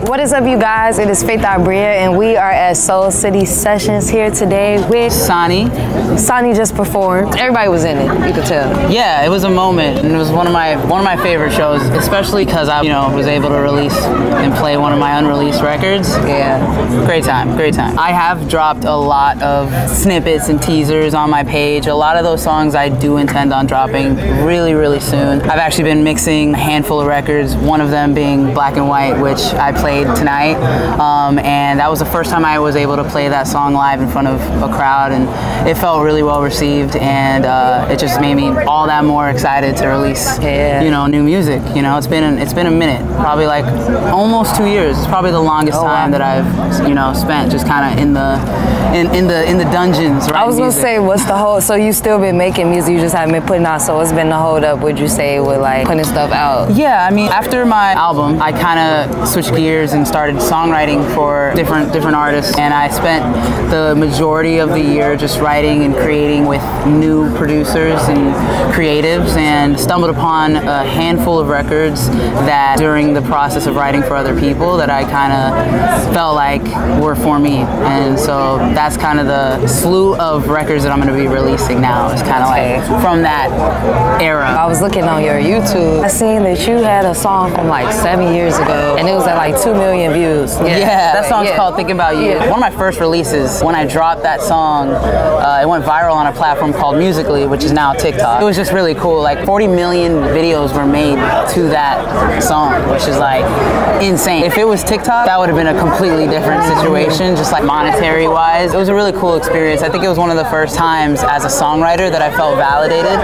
What is up, you guys? It is Faith Abria, and we are at SoulCity Sessions here today with Sanni. Sanni just performed. Everybody was in it, you could tell. Yeah, it was a moment, and it was one of my favorite shows, especially because I, was able to release and play one of my unreleased records. Yeah, great time, great time. I have dropped a lot of snippets and teasers on my page. A lot of those songs I do intend on dropping really, really soon. I've actually been mixing a handful of records, one of them being Black and White, which I played tonight, and that was the first time I was able to play that song live in front of a crowd, and it felt really well received, and it just made me all that more excited to release, new music. It's been a minute, probably like almost 2 years. It's probably the longest time that I've spent just kind of in the dungeons. I was gonna say, what's the whole? So you still been making music, you just haven't been putting out. So what's been the hold up? Would you say with like putting stuff out? Yeah, I mean, after my album, I kind of switched gears and started songwriting for different artists, and I spent the majority of the year just writing and creating with new producers and creatives, and stumbled upon a handful of records that during the process of writing for other people that I kind of felt like were for me. And so that's kind of the slew of records that I'm going to be releasing now. It's kind of like from that era. I was looking on your YouTube. I seen that you had a song from like 7 years ago, and it was at like 2 million views. Yeah, that song's called Thinking About You. One of my first releases, when I dropped that song, it went viral on a platform called Musical.ly, which is now TikTok. It was just really cool. Like 40 million videos were made to that song, which is like insane. If it was TikTok, that would have been a completely different situation, just like monetary wise. It was a really cool experience. I think it was one of the first times as a songwriter that I felt validated,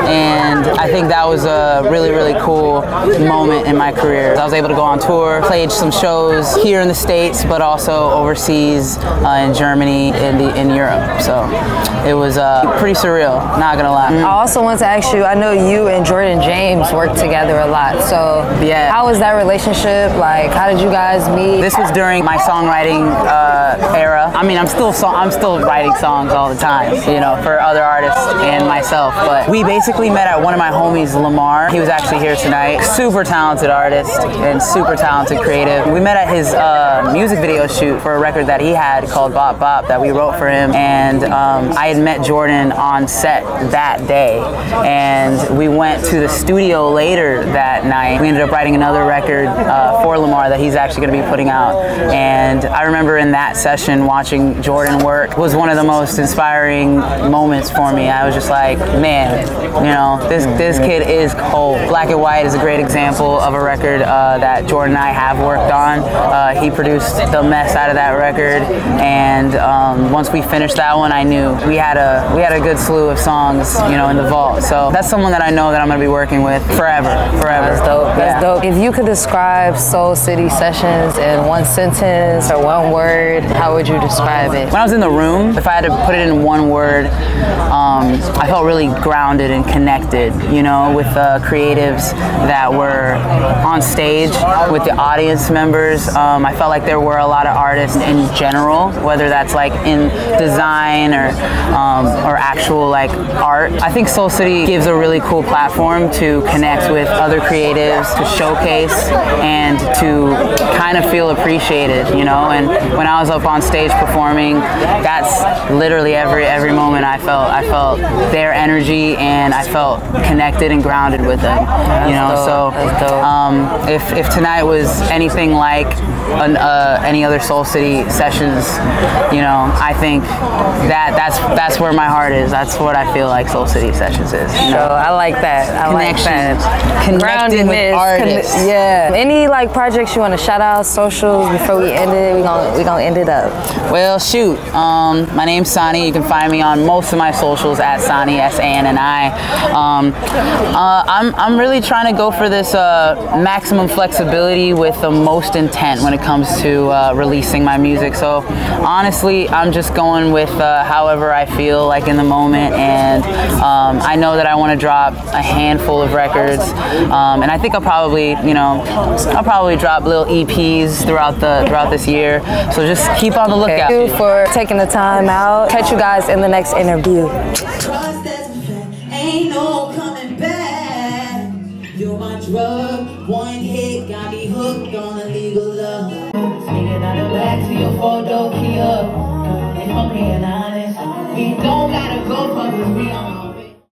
and I think that was a really, really cool moment in my career. I was able to go on tour, played some shows here in the States, but also overseas in Germany and in Europe. So it was pretty surreal, not gonna lie. I also want to ask you, I know you and Jordan James work together a lot. So yeah, how was that relationship? Like, how did you guys meet? This was during my songwriting era. I mean, I'm still writing songs all the time, for other artists and myself. But we basically met at one of my homies, Lamar. He was actually here tonight. Super talented artist and super talented creative. We met at his music video shoot for a record that he had called Bop Bop that we wrote for him. And I had met Jordan on set that day. And we went to the studio later that night. We ended up writing another record for Lamar that he's actually going to be putting out. And I remember in that session watching Jordan work was one of the most inspiring moments for me. I was just like, man, this kid is cold. Black and White is a great example of a record that Jordan and I have worked on. He produced the mess out of that record, and once we finished that one, I knew we had a good slew of songs, in the vault. So that's someone that I know that I'm going to be working with forever. That's dope. That's dope. If you could describe SoulCity Sessions in one sentence or one word, how would you describe it? When I was in the room, if I had to put it in one word, I felt really grounded and connected, with creatives that were on stage, with the audience members. I felt like there were a lot of artists in general, whether that's like in design or actual like art. I think SoulCity gives a really cool platform to connect with other creatives, to showcase, and to kind of feel appreciated, And when I was up on stage performing, that's literally every moment I felt their energy, and I felt connected and grounded with them. So if tonight was anything like any other SoulCity Sessions, I think that's where my heart is. That's what I feel like SoulCity Sessions is. So I like that. Connecting with artists. Any like projects you want to shout out, socials before we end it? We gonna end it up. Well, shoot. My name's Sanni. You can find me on most of my socials at Sanni, SANNI. I'm really trying to go for this maximum flexibility with the most intent when it comes to releasing my music. So honestly, I'm just going with however I feel like in the moment, and I know that I want to drop a handful of records, and I think I'll probably drop little EPs throughout this year. So just keep on the lookout. Thank you for taking the time out. Catch you guys in the next interview. Ain't no coming back. You're my drug. One hit got me hooked on a illegal love. Sneaking out the back to your photo, key up. If I'm being honest, we don't gotta go fuck with me on